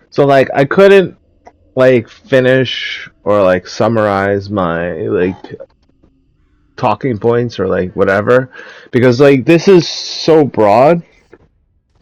So like I couldn't like finish or like summarize my like talking points or like whatever because like this is so broad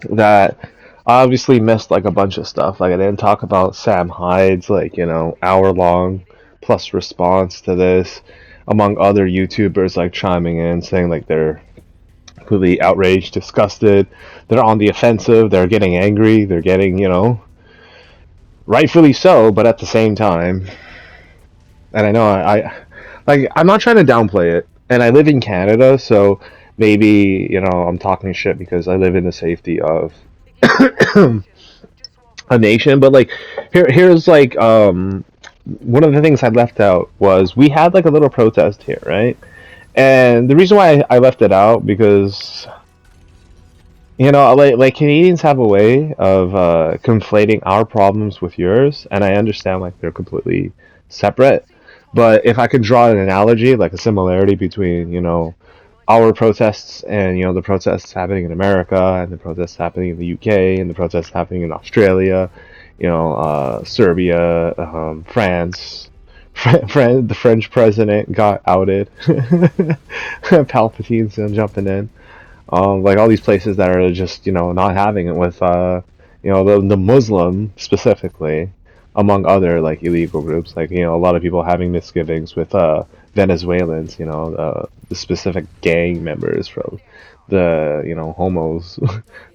that I obviously missed like a bunch of stuff. Like I didn't talk about Sam Hyde's like, hour long plus response to this among other YouTubers like chiming in saying like they're completely outraged, disgusted, they're on the offensive, they're getting angry, they're getting, rightfully so, but at the same time, and I know like I'm not trying to downplay it, and I live in Canada, so maybe I'm talking shit because I live in the safety of a nation, but like here's like one of the things I left out was we had like a little protest here, right? And the reason why I left it out because like Canadians have a way of conflating our problems with yours, and I understand like they're completely separate. But if I could draw an analogy, like a similarity between our protests and the protests happening in America and the protests happening in the UK and the protests happening in Australia, Serbia, France. The French president got outed. Palpatine's jumping in. Like all these places that are just not having it with the Muslim specifically, among other like illegal groups. Like a lot of people having misgivings with Venezuelans. The specific gang members from the homos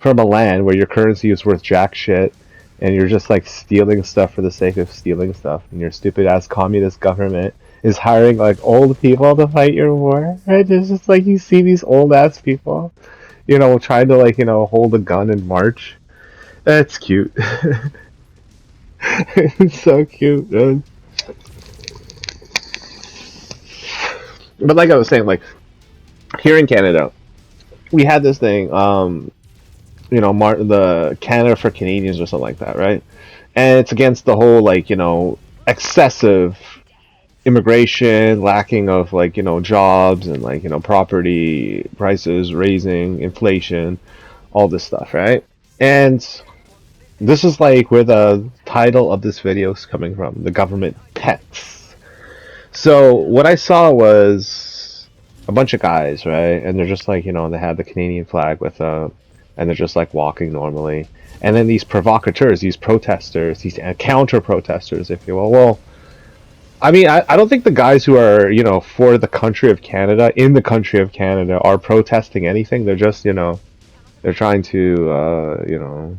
from a land where your currency is worth jack shit. And you're just like stealing stuff for the sake of stealing stuff, and your stupid ass communist government is hiring like old people to fight your war. Right? It's just like you see these old ass people trying to like, hold a gun and march. That's cute. It's so cute, man. But like I was saying, like here in Canada, we had this thing, the Canada for Canadians or something like that, right? And it's against the whole like, excessive immigration, lacking of like, jobs and like, property prices raising, inflation, all this stuff, right? And this is like where the title of this video is coming from, the government pets. So what I saw was a bunch of guys, right? And they're just like, they have the Canadian flag with and they're just like walking normally. And then these provocateurs, these protesters, these counter protesters, if you will. Well, I mean, I don't think the guys who are, for the country of Canada, in the country of Canada, are protesting anything. They're just, they're trying to,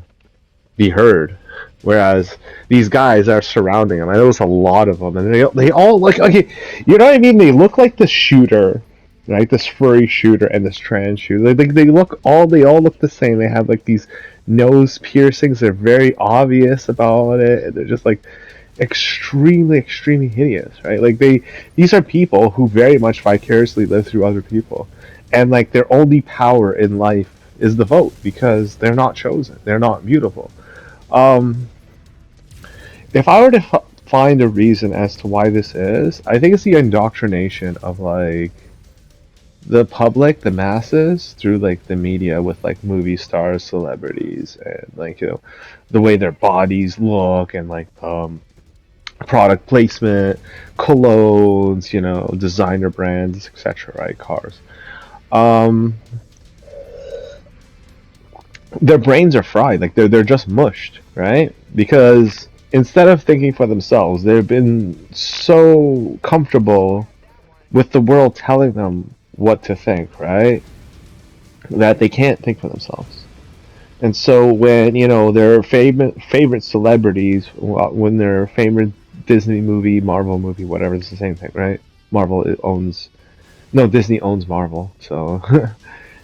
be heard. Whereas these guys are surrounding them. I know there's a lot of them, and they all look okay. You know what I mean? They look like the shooter, right? This furry shooter and this trans shooter. They all look the same. They have like these nose piercings. They're very obvious about it. And they're just like extremely hideous, right? Like these are people who very much vicariously live through other people, and like their only power in life is the vote because they're not chosen. They're not beautiful. um, if I were to find a reason as to why this is, I think it's the indoctrination of like the public, the masses, through like the media with like movie stars, celebrities, and like the way their bodies look and like product placement, colognes, designer brands, etc. Right, cars. Um, their brains are fried. Like they're just mushed, right? Because instead of thinking for themselves, they've been so comfortable with the world telling them what to think, right? That they can't think for themselves. And so when their favorite celebrities, when their favorite Disney movie, Marvel movie, whatever, it's the same thing, right? Marvel owns no Disney owns Marvel, so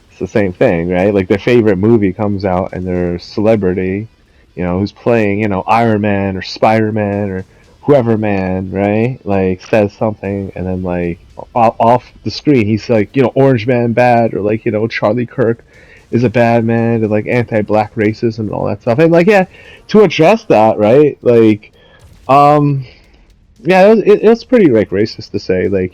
it's the same thing, right? Like their favorite movie comes out and their celebrity, who's playing, Iron Man or Spider Man or whoever man, right? Like says something and then like off the screen he's like, Orange Man bad or like, Charlie Kirk is a bad man and like anti-black racism and all that stuff. And like yeah, to address that, right? Like um yeah, it was pretty like racist to say like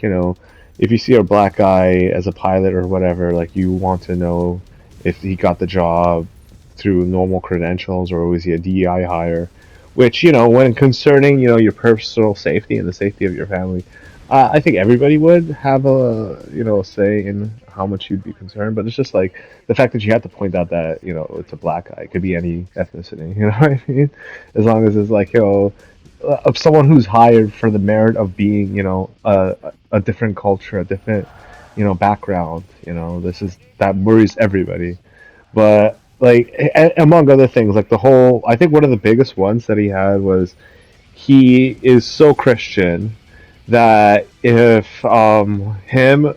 if you see a black guy as a pilot or whatever, like you want to know if he got the job through normal credentials or was he a DEI hire, which, when concerning, your personal safety and the safety of your family, I think everybody would have a, say in how much you'd be concerned. But it's just like the fact that you have to point out that, it's a black guy. It could be any ethnicity. You know what I mean? As long as it's like, of someone who's hired for the merit of being, a different culture, a different, background. This is that worries everybody. But like, among other things, like the whole, I think one of the biggest ones that he had was he is so Christian that if him,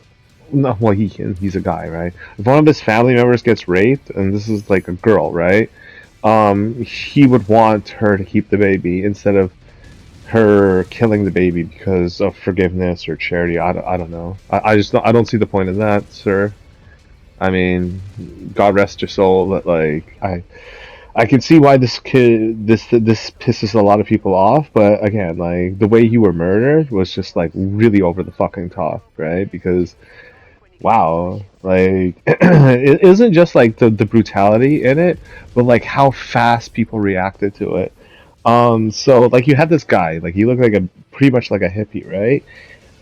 no, well, he's a guy, right? If one of his family members gets raped, and this is like a girl, right? He would want her to keep the baby instead of her killing the baby because of forgiveness or charity. I don't know. I just don't, I don't see the point in that, sir. I mean, God rest your soul. But like, I can see why this pisses a lot of people off. But again, like the way you were murdered was just like really over the fucking top, right? Because wow, like it isn't just like the brutality in it, but like how fast people reacted to it. So like you had this guy, like he looked like a pretty much like a hippie, right?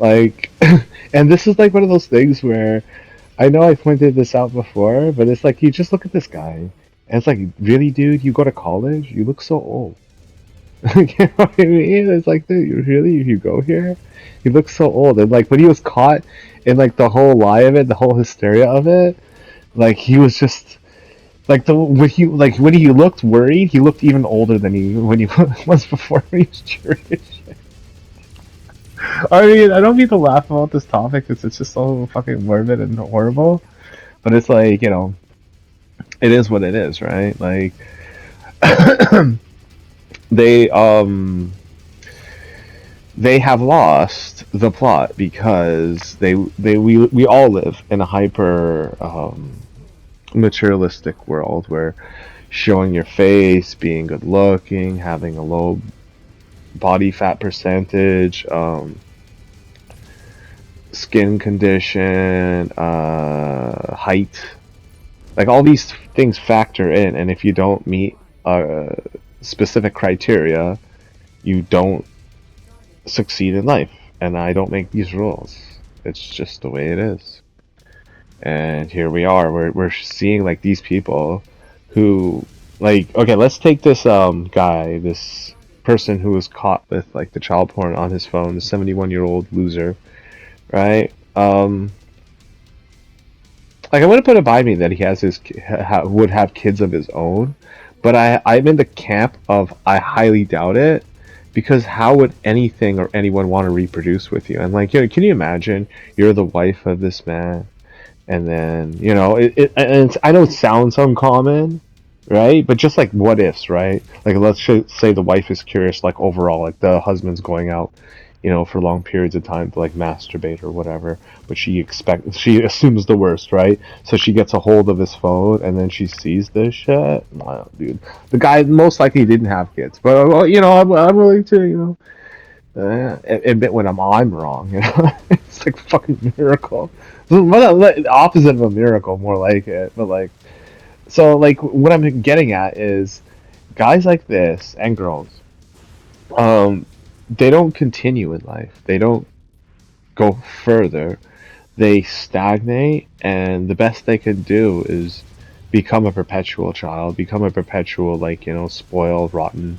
Like, and this is like one of those things where I know I pointed this out before, but it's like you just look at this guy, and it's like, really, dude, you go to college? You look so old. You know what I mean? It's like, dude, you really, if you go here, you look so old. And like when he was caught in like the whole lie of it, the whole hysteria of it, like he was just like the when he looked worried, he looked even older than he when he was before when he was Jewish. I mean, I don't mean to laugh about this topic because it's just so fucking morbid and horrible. But it's like, it is what it is, right? Like they they have lost the plot because we all live in a hyper materialistic world where showing your face, being good looking, having a low body fat percentage, skin condition, height, like all these things factor in, and if you don't meet specific criteria, you don't succeed in life. And I don't make these rules. It's just the way it is. And here we are. We're seeing like these people who like, okay, let's take this guy, this person who was caught with like the child porn on his phone, the 71-year-old loser, right? Like I wouldn't put it by me that he has would have kids of his own, but I'm in the camp of I highly doubt it, because how would anything or anyone want to reproduce with you? And like, can you imagine you're the wife of this man, and then I know it sounds uncommon, right? But just like what ifs, right? Like let's say the wife is curious, like overall, like the husband's going out, for long periods of time to like masturbate or whatever, but she assumes the worst, right? So she gets a hold of his phone and then she sees this shit. Wow, dude, the guy most likely didn't have kids, but well, I'm willing to, admit when I'm wrong. It's like a fucking miracle. The opposite of a miracle, more like it. But like, so like what I'm getting at is guys like this and girls, um, they don't continue in life. They don't go further. They stagnate, and the best they can do is become a perpetual child, become a perpetual like spoiled, rotten,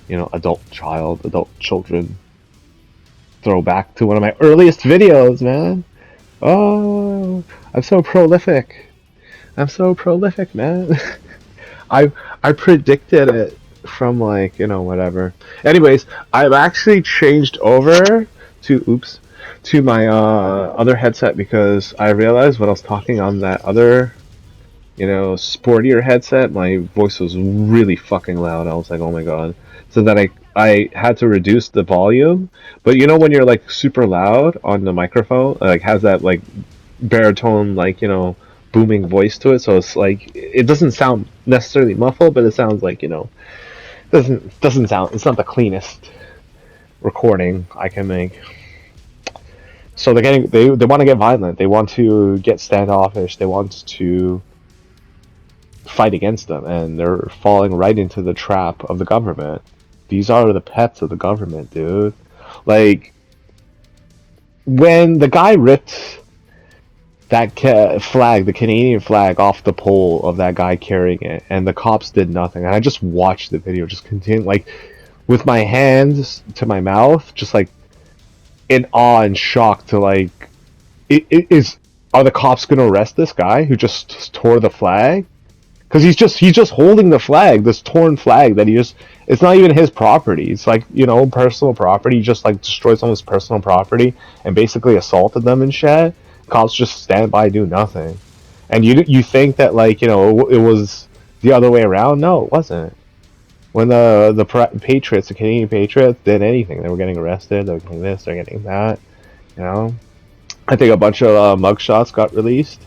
adult children. Throw back to one of my earliest videos, man. Oh, I'm so prolific. I'm so prolific, man. I predicted it from like whatever. Anyways, I've actually changed over to my other headset because I realized when I was talking on that other sportier headset, my voice was really fucking loud. I was like, oh my god. So that I had to reduce the volume. But when you're like super loud on the microphone, like has that like baritone like booming voice to it, so it's like it doesn't sound necessarily muffled, but it sounds like doesn't sound, it's not the cleanest recording I can make. So they want to get violent, they want to get standoffish, they want to fight against them, and they're falling right into the trap of the government. These are the pets of the government, dude. Like, when the guy ripped that flag, the Canadian flag, off the pole of that guy carrying it, and the cops did nothing, and I just watched the video, just continue, like, with my hands to my mouth, just like in awe and shock to like, it is. Are the cops gonna arrest this guy who just tore the flag? Because he's just holding the flag, this torn flag that he just. It's not even his property. It's like, personal property. He just like destroyed someone's personal property and basically assaulted them and shit. Cops just stand by, do nothing, and you think that like it was the other way around? No, it wasn't. When the Patriots, the Canadian Patriots, did anything, they were getting arrested. They were getting this, they're getting that. You know, I think a bunch of mugshots got released,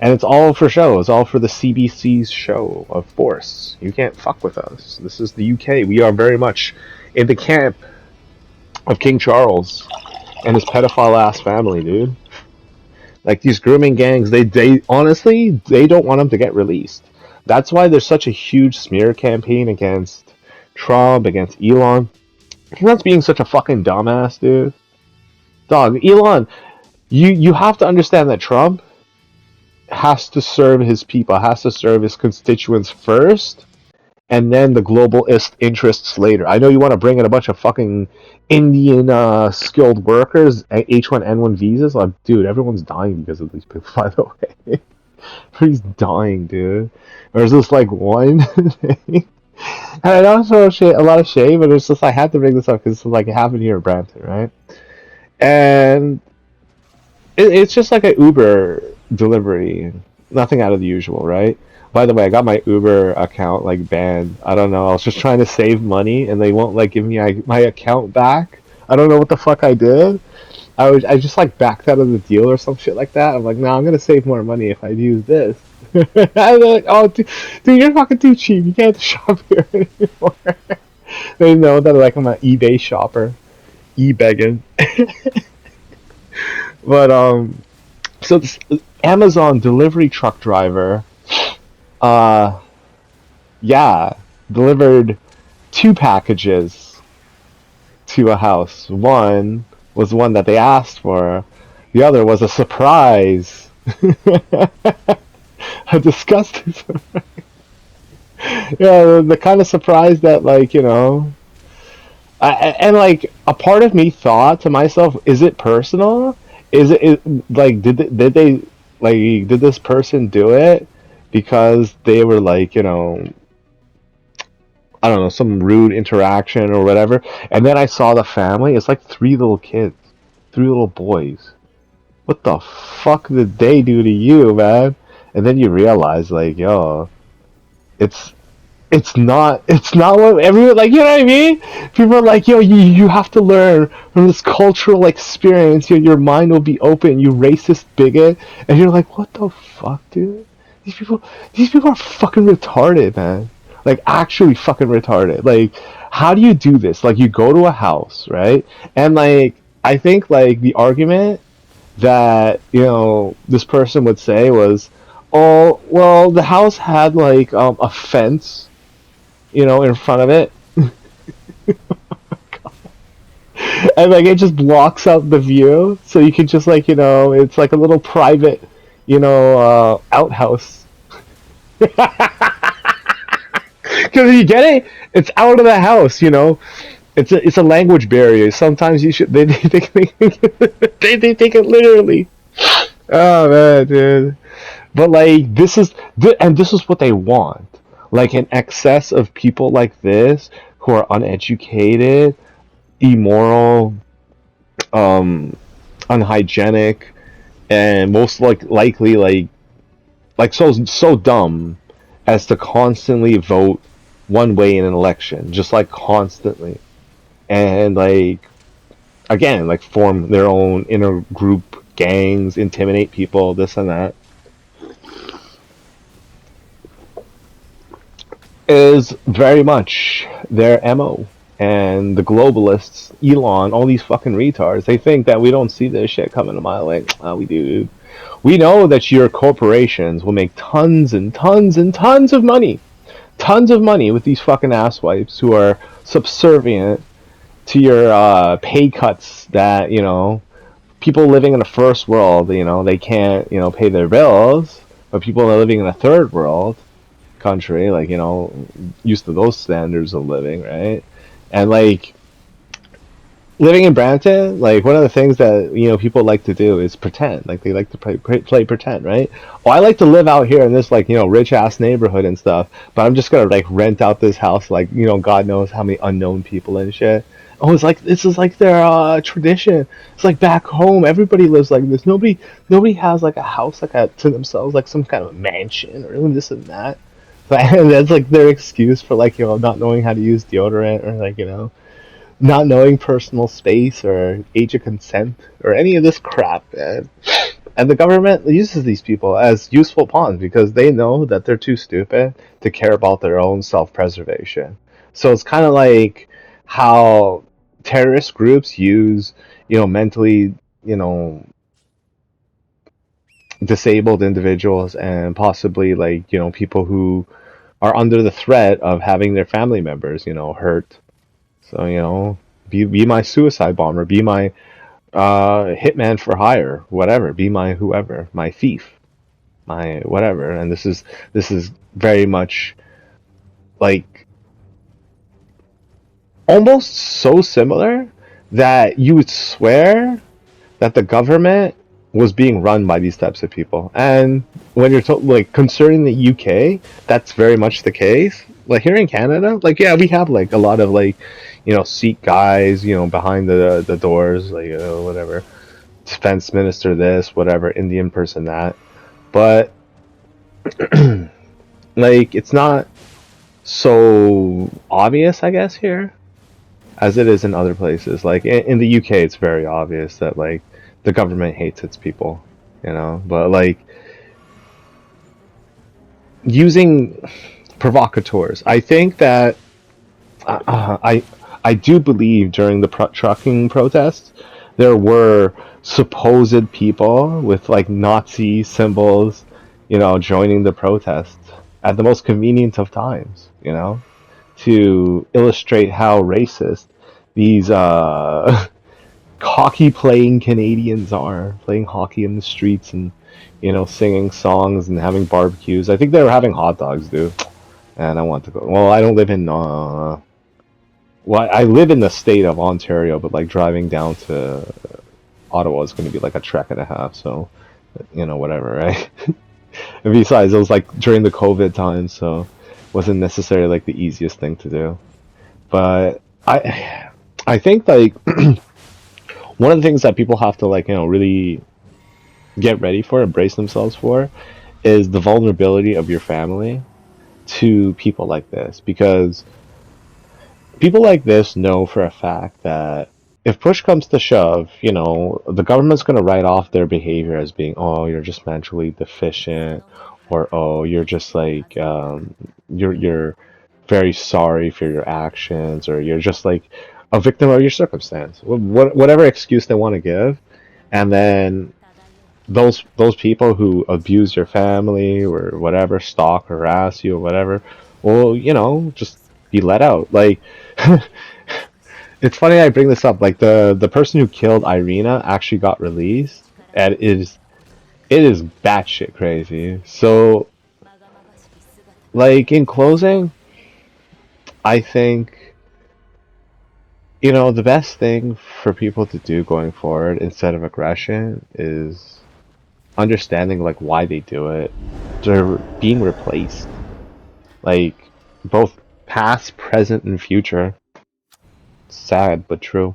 and it's all for show. It's all for the CBC's show of force. You can't fuck with us. This is the UK. We are very much in the camp of King Charles and his pedophile ass family, dude. Like these grooming gangs, they honestly they don't want them to get released. That's why there's such a huge smear campaign against Trump, against Elon. Elon's being such a fucking dumbass, dude. Dog, Elon, you have to understand that Trump has to serve his people, has to serve his constituents first, and then the globalist interests later. I know you want to bring in a bunch of fucking Indian skilled workers, H1N1 visas. Like, dude, everyone's dying because of these people, by the way. He's dying, dude. There's this like one thing, and I know it's a lot of shame, but it's just I had to bring this up because it's like it happened here in Brampton, right? And it's just like an Uber delivery, nothing out of the usual, right? By the way, I got my Uber account like banned. I don't know. I was just trying to save money, and they won't like give me my account back. I don't know what the fuck I did. I just like backed out of the deal or some shit like that. I'm like, nah, I'm gonna save more money if I use this. I'm like, oh, dude, you're fucking too cheap. You can't shop here anymore. They know that like I'm an eBay shopper, e-begging. But so this Amazon delivery truck driver, uh, yeah, delivered 2 packages to a house. One was the one that they asked for. The other was a surprise. A disgusting surprise. Yeah, the kind of surprise that, like, and like a part of me thought to myself, is it personal? Like did they like did this person do it because they were like, I don't know, some rude interaction or whatever. And then I saw the family. It's like 3 little kids, 3 little boys. What the fuck did they do to you, man? And then you realize, like, yo, it's it's not what everyone, like, you know what I mean? People are like, yo, you have to learn from this cultural experience. Your mind will be open. You racist bigot, and you're like, what the fuck, dude? These people are fucking retarded, man. Like, actually fucking retarded. Like, how do you do this? Like, you go to a house, right? And like, I think like the argument that this person would say was, oh well, the house had like a fence, in front of it, and like it just blocks out the view, so you can just like it's like a little private, outhouse. Because you get it, it's out of the house. It's a language barrier. Sometimes you should they they take it literally. Oh man, dude. But like this is what they want. Like an excess of people like this who are uneducated, immoral, unhygienic, and most likely like so dumb as to constantly vote one way in an election, just like constantly, and like again like form their own inner group gangs, intimidate people, this and that, is very much their MO. And the globalists, Elon, all these fucking retards, they think that we don't see this shit coming a mile. Like, oh, we do. We know that your corporations will make tons and tons and tons of money. tons of money with these fucking asswipes who are subservient to your pay cuts that, people living in the first world, they can't, pay their bills, but people living in a third world country, like, used to those standards of living, right? And like living in Brampton, like one of the things that people like to do is pretend. Like they like to play pretend, right? Oh, I like to live out here in this like rich ass neighborhood and stuff, but I'm just gonna like rent out this house, like God knows how many unknown people and shit. Oh, it's like this is like their tradition. It's like back home, everybody lives like this. Nobody has like a house like to themselves, like some kind of mansion or this and that. And that's like their excuse for like not knowing how to use deodorant or like not knowing personal space or age of consent or any of this crap. And the government uses these people as useful pawns because they know that they're too stupid to care about their own self-preservation. So it's kind of like how terrorist groups use, mentally, you know, disabled individuals and possibly like, people who are under the threat of having their family members, hurt. So, be my suicide bomber, be my hitman for hire, whatever, be my whoever, my thief, my whatever. And this is very much like almost so similar that you would swear that the government was being run by these types of people. And when you're like concerning the UK, that's very much the case. Like here in Canada, like yeah, we have like a lot of like, Sikh guys, behind the doors, like whatever, defense minister this, whatever, Indian person that. But like it's not so obvious, I guess, here as it is in other places. Like in the UK, it's very obvious that like the government hates its people, But like using provocateurs, I think that I do believe during the trucking protests there were supposed people with like Nazi symbols, joining the protest at the most convenient of times, to illustrate how racist these hockey playing Canadians are, playing hockey in the streets and singing songs and having barbecues. I think they were having hot dogs, dude. And I want to go. Well, I don't live in. Well, I live in the state of Ontario, but like driving down to Ottawa is going to be like a trek and a half. So, whatever, right? And besides, it was like during the COVID time, so wasn't necessarily like the easiest thing to do. But I think like one of the things that people have to like really get ready for, embrace themselves for, is the vulnerability of your family to people like this, because people like this know for a fact that if push comes to shove, the government's going to write off their behavior as being, oh, you're just mentally deficient, or oh, you're just like, you're very sorry for your actions, or you're just like a victim of your circumstance. Whatever excuse they want to give, and then those people who abuse your family or whatever, stalk, harass you or whatever, well, just be let out. Like, it's funny I bring this up. Like the person who killed Irina actually got released, and it is batshit crazy. So, like in closing, I think the best thing for people to do going forward instead of aggression is understanding like why they do it. They're being replaced, like both past, present, and future. Sad but true.